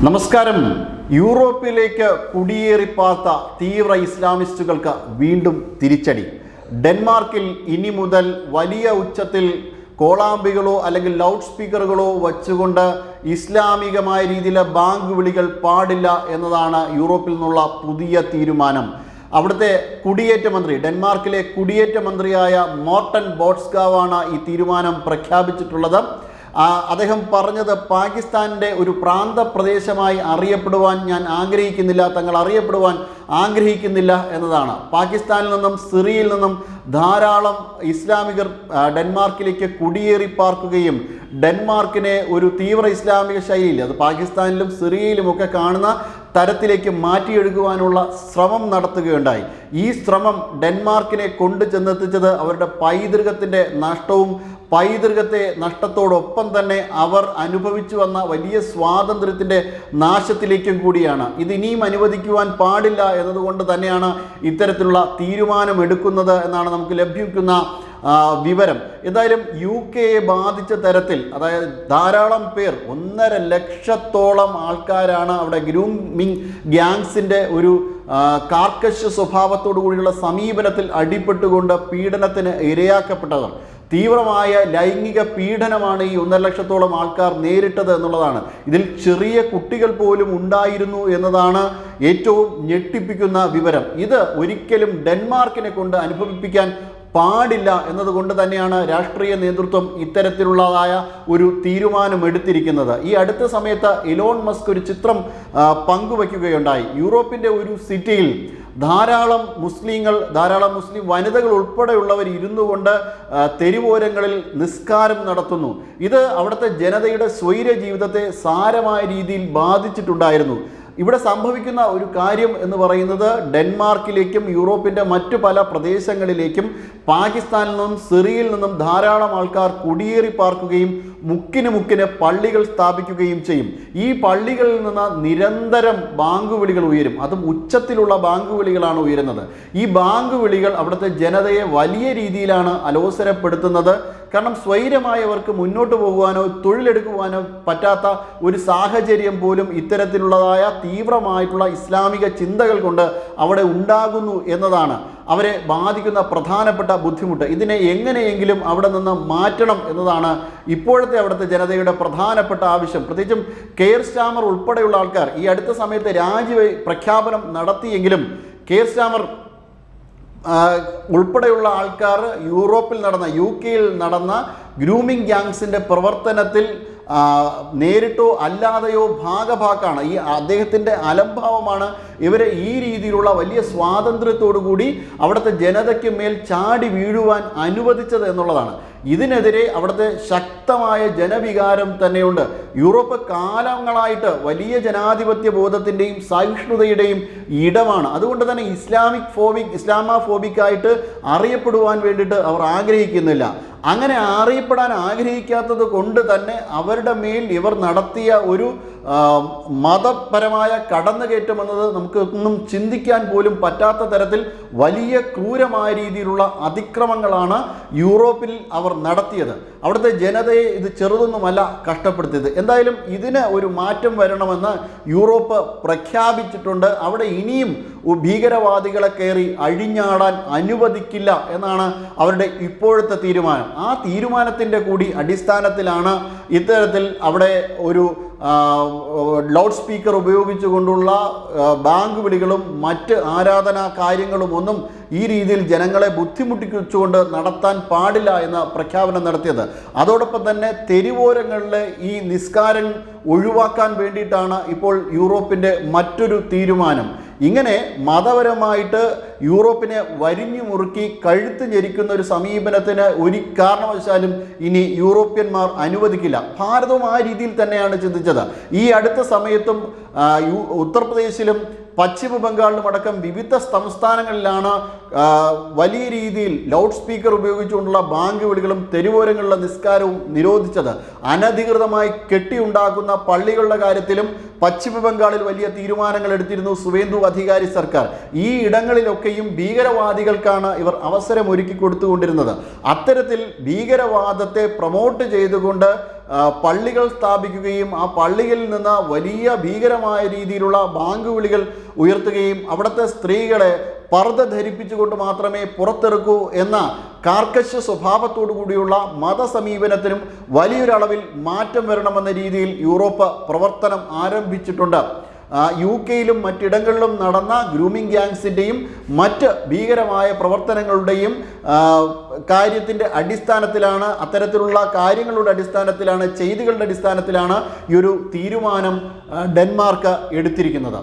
നമസ്കാരം. യൂറോപ്പിലേക്ക് കുടിയേറിപ്പാർത്ത തീവ്ര ഇസ്ലാമിസ്റ്റുകൾക്ക് വീണ്ടും തിരിച്ചടി. ഡെൻമാർക്കിൽ ഇനി മുതൽ വലിയ ഉച്ചത്തിൽ കോളാമ്പികളോ അല്ലെങ്കിൽ ലൗഡ് സ്പീക്കറുകളോ വച്ചുകൊണ്ട് ഇസ്ലാമികമായ രീതിയിലെ ബാങ്ക് വിളികൾ പാടില്ല എന്നതാണ് യൂറോപ്പിൽ നിന്നുള്ള പുതിയ തീരുമാനം. അവിടുത്തെ കുടിയേറ്റ മന്ത്രി, ഡെൻമാർക്കിലെ കുടിയേറ്റ മന്ത്രിയായ മോർട്ടൻ ബോട്ട്സ്ഗാവാണ് ഈ തീരുമാനം പ്രഖ്യാപിച്ചിട്ടുള്ളത്. അദ്ദേഹം പറഞ്ഞത്, പാകിസ്ഥാൻ്റെ ഒരു പ്രാന്തപ്രദേശമായി അറിയപ്പെടുവാൻ ഞാൻ ആഗ്രഹിക്കുന്നില്ല, തങ്ങൾ അറിയപ്പെടുവാൻ ആഗ്രഹിക്കുന്നില്ല എന്നതാണ്. പാകിസ്ഥാനിൽ നിന്നും സിറിയയിൽ നിന്നും ധാരാളം ഇസ്ലാമികർ ഡെൻമാർക്കിലേക്ക് കുടിയേറി പാർക്കുകയും ഡെൻമാർക്കിനെ ഒരു തീവ്ര ഇസ്ലാമിക ശൈലിയിൽ, അത് പാകിസ്ഥാനിലും സിറിയയിലുമൊക്കെ കാണുന്ന തരത്തിലേക്ക് മാറ്റിയെടുക്കുവാനുള്ള ശ്രമം നടത്തുകയുണ്ടായി. ഈ ശ്രമം ഡെൻമാർക്കിനെ കൊണ്ടു ചെന്നെത്തിച്ചത് അവരുടെ പൈതൃകത്തിൻ്റെ നഷ്ടവും പൈതൃകത്തെ നഷ്ടത്തോടൊപ്പം തന്നെ അവർ അനുഭവിച്ചു വന്ന വലിയ സ്വാതന്ത്ര്യത്തിൻ്റെ നാശത്തിലേക്കും കൂടിയാണ്. ഇതിനിയും അനുവദിക്കുവാൻ പാടില്ല എന്നതുകൊണ്ട് തന്നെയാണ് ഇത്തരത്തിലുള്ള തീരുമാനമെടുക്കുന്നത് എന്നാണ് നമുക്ക് ലഭിക്കുന്ന വിവരം. എന്തായാലും UK ബാധിച്ച തരത്തിൽ, അതായത് ധാരാളം പേർ, 1.5 ലക്ഷത്തോളം ആൾക്കാരാണ് അവിടെ ഗ്രൂമിംഗ് ഗ്യാങ്സിൻ്റെ ഒരു കാർക്കശ സ്വഭാവത്തോടു കൂടിയുള്ള സമീപനത്തിൽ അടിപ്പെട്ടുകൊണ്ട് പീഡനത്തിന് ഇരയാക്കപ്പെട്ടത്. തീവ്രമായ ലൈംഗിക പീഡനമാണ് ഈ 1.5 ലക്ഷത്തോളം ആൾക്കാർ നേരിട്ടത് എന്നുള്ളതാണ്. ഇതിൽ ചെറിയ കുട്ടികൾ പോലും ഉണ്ടായിരുന്നു എന്നതാണ് ഏറ്റവും ഞെട്ടിപ്പിക്കുന്ന വിവരം. ഇത് ഒരിക്കലും ഡെൻമാർക്കിനെ കൊണ്ട് അനുഭവിപ്പിക്കാൻ പാടില്ല എന്നതുകൊണ്ട് തന്നെയാണ് രാഷ്ട്രീയ നേതൃത്വം ഇത്തരത്തിലുള്ളതായ ഒരു തീരുമാനമെടുത്തിരിക്കുന്നത്. ഈ അടുത്ത സമയത്ത് ഇലോൺ മസ്ക് ഒരു ചിത്രം പങ്കുവയ്ക്കുകയുണ്ടായി. യൂറോപ്പിൻ്റെ ഒരു സിറ്റിയിൽ ധാരാളം മുസ്ലിം വനിതകൾ ഉൾപ്പെടെയുള്ളവർ ഇരുന്നു കൊണ്ട് തെരുവോരങ്ങളിൽ നിസ്കാരം നടത്തുന്നു. ഇത് അവിടുത്തെ ജനതയുടെ സ്വൈര ജീവിതത്തെ സാരമായ രീതിയിൽ ബാധിച്ചിട്ടുണ്ടായിരുന്നു. ഇവിടെ സംഭവിക്കുന്ന ഒരു കാര്യം എന്ന് പറയുന്നത്, ഡെൻമാർക്കിലേക്കും യൂറോപ്പിൻ്റെ മറ്റു പല പ്രദേശങ്ങളിലേക്കും പാകിസ്ഥാനിൽ നിന്നും സിറിയയിൽ നിന്നും ധാരാളം ആൾക്കാർ കുടിയേറി പാർക്കുകയും മുക്കിന് പള്ളികൾ സ്ഥാപിക്കുകയും ചെയ്യും. ഈ പള്ളികളിൽ നിന്ന് നിരന്തരം ബാങ്ക് വിളികൾ ഉയരും. അതും ഉച്ചത്തിലുള്ള ബാങ്ക് വിളികളാണ് ഉയരുന്നത്. ഈ ബാങ്ക് വിളികൾ അവിടുത്തെ ജനതയെ വലിയ രീതിയിലാണ് അലോസരപ്പെടുത്തുന്നത്. കാരണം സ്വൈരമായവർക്ക് മുന്നോട്ട് പോകുവാനോ തൊഴിലെടുക്കുവാനോ പറ്റാത്ത ഒരു സാഹചര്യം പോലും ഇത്തരത്തിലുള്ളതായ തീവ്രമായിട്ടുള്ള ഇസ്ലാമിക ചിന്തകൾ കൊണ്ട് അവിടെ ഉണ്ടാകുന്നു എന്നതാണ് അവരെ ബാധിക്കുന്ന പ്രധാനപ്പെട്ട ബുദ്ധിമുട്ട്. ഇതിനെ എങ്ങനെയെങ്കിലും അവിടെ നിന്ന് മാറ്റണം എന്നതാണ് ഇപ്പോഴത്തെ അവിടുത്തെ ജനതയുടെ പ്രധാനപ്പെട്ട ആവശ്യം. പ്രത്യേകിച്ചും കെയർ സ്റ്റാമർ ഉൾപ്പെടെയുള്ള ആൾക്കാർ ഈ അടുത്ത സമയത്ത് പ്രഖ്യാപനം നടത്തിയെങ്കിലും കെയർ സ്റ്റാമർ ഉൾപ്പെടെയുള്ള ആൾക്കാർ UK നടന്ന ഗ്രൂമിംഗ് ഗ്യാങ്സിൻ്റെ പ്രവർത്തനത്തിൽ നേരിട്ടോ അല്ലാതെയോ ഭാഗഭാക്കാണ്. ഈ അദ്ദേഹത്തിൻ്റെ അലംഭാവമാണ് ഇവരെ ഈ രീതിയിലുള്ള വലിയ സ്വാതന്ത്ര്യത്തോടു കൂടി അവിടുത്തെ ജനതയ്ക്ക് മേൽ ചാടി വീഴുവാൻ അനുവദിച്ചത് എന്നുള്ളതാണ്. ഇതിനെതിരെ അവിടുത്തെ ശക്തമായ ജനവികാരം തന്നെയുണ്ട്. യൂറോപ്പ് കാലങ്ങളായിട്ട് വലിയ ജനാധിപത്യ ബോധത്തിൻ്റെയും സഹിഷ്ണുതയുടെയും ഇടമാണ്. അതുകൊണ്ട് തന്നെ ഇസ്ലാമോഫോബിക്കായിട്ട് അറിയപ്പെടുവാൻ വേണ്ടിയിട്ട് അവർ ആഗ്രഹിക്കുന്നില്ല. അങ്ങനെ അറിയപ്പെടാൻ ആഗ്രഹിക്കാത്തത് കൊണ്ട് തന്നെ അവരുടെ മേൽ ഇവർ നടത്തിയ ഒരു മതപരമായ കടന്നുകയറ്റം എന്നത് നമുക്കൊന്നും ചിന്തിക്കാൻ പോലും പറ്റാത്ത തരത്തിൽ വലിയ ക്രൂരമായ രീതിയിലുള്ള അതിക്രമങ്ങളാണ് യൂറോപ്പിൽ അവർ നടത്തിയത്. അവിടുത്തെ ജനതയെ ഇത് ചെറുതൊന്നുമല്ല കഷ്ടപ്പെടുത്തിയത്. എന്തായാലും ഇതിന് ഒരു മാറ്റം വരണമെന്ന് യൂറോപ്പ് പ്രഖ്യാപിച്ചിട്ടുണ്ട്. അവിടെ ഇനിയും ഭീകരവാദികളെ കയറി അഴിഞ്ഞാടാൻ അനുവദിക്കില്ല എന്നാണ് അവരുടെ ഇപ്പോഴത്തെ തീരുമാനം. ആ തീരുമാനത്തിൻ്റെ കൂടി അടിസ്ഥാനത്തിലാണ് ഇത്തരത്തിൽ അവിടെ ഒരു ലൗഡ് സ്പീക്കർ ഉപയോഗിച്ചുകൊണ്ടുള്ള ബാങ്ക് വിളികളും മറ്റ് ആരാധനാ കാര്യങ്ങളും ഒന്നും ഈ രീതിയിൽ ജനങ്ങളെ ബുദ്ധിമുട്ടിച്ചുകൊണ്ട് നടത്താൻ പാടില്ല എന്ന പ്രഖ്യാപനം നടത്തിയത്. അതോടൊപ്പം തന്നെ തെരുവോരങ്ങളിലെ ഈ നിസ്കാരം ഒഴിവാക്കാൻ വേണ്ടിയിട്ടാണ് ഇപ്പോൾ യൂറോപ്പിൻ്റെ മറ്റൊരു തീരുമാനം. ഇങ്ങനെ മതപരമായിട്ട് യൂറോപ്പിനെ വരിഞ്ഞു മുറുക്കി കഴുത്ത് ഞെരിക്കുന്ന ഒരു സമീപനത്തിന് ഒരു കാരണവശാലും ഇനി യൂറോപ്യന്മാർ അനുവദിക്കില്ല. ഭാരതവും ആ രീതിയിൽ തന്നെയാണ് ചിന്തിച്ചത്. ഈ അടുത്ത സമയത്തും ഉത്തർപ്രദേശിലും പശ്ചിമ ബംഗാളിലും അടക്കം വിവിധ സംസ്ഥാനങ്ങളിലാണ് വലിയ രീതിയിൽ ലൗഡ് സ്പീക്കർ ഉപയോഗിച്ചുകൊണ്ടുള്ള ബാങ്ക് വിളികളും തെരുവോരങ്ങളിലുള്ള നിസ്കാരവും നിരോധിച്ചത്. അനധികൃതമായി കെട്ടിയുണ്ടാക്കുന്ന പള്ളികളുടെ കാര്യത്തിലും പശ്ചിമ ബംഗാളിൽ വലിയ തീരുമാനങ്ങൾ എടുത്തിരുന്നു സുവേന്ദു അധികാരി സർക്കാർ. ഈ ഇടങ്ങളിലൊക്കെയും ഭീകരവാദികൾക്കാണ് ഇവർ അവസരം ഒരുക്കി കൊടുത്തുകൊണ്ടിരുന്നത്. അത്തരത്തിൽ ഭീകരവാദത്തെ പ്രൊമോട്ട് ചെയ്തുകൊണ്ട് പള്ളികൾ സ്ഥാപിക്കുകയും ആ പള്ളികളിൽ നിന്ന് വലിയ ഭീകരമായ രീതിയിലുള്ള ബാങ്ക് വിളികൾ ഉയർത്തുകയും അവിടുത്തെ സ്ത്രീകളെ പർദ്ദ ധരിപ്പിച്ചുകൊണ്ട് മാത്രമേ പുറത്തിറക്കൂ എന്ന കാർക്കശ സ്വഭാവത്തോടു കൂടിയുള്ള മതസമീപനത്തിനും വലിയൊരളവിൽ മാറ്റം വരണമെന്ന രീതിയിൽ യൂറോപ്പ് പ്രവർത്തനം ആരംഭിച്ചിട്ടുണ്ട്. UK-യിലും മറ്റിടങ്ങളിലും നടന്ന ഗ്രൂമിംഗ് ഗ്യാങ്സിൻ്റെയും മറ്റ് ഭീകരമായ പ്രവർത്തനങ്ങളുടെയും കാര്യത്തിൻ്റെ അടിസ്ഥാനത്തിലാണ്, അത്തരത്തിലുള്ള കാര്യങ്ങളുടെ അടിസ്ഥാനത്തിലാണ്, ചെയ്തികളുടെ അടിസ്ഥാനത്തിലാണ് ഈ ഒരു തീരുമാനം ഡെൻമാർക്ക് എടുത്തിരിക്കുന്നത്.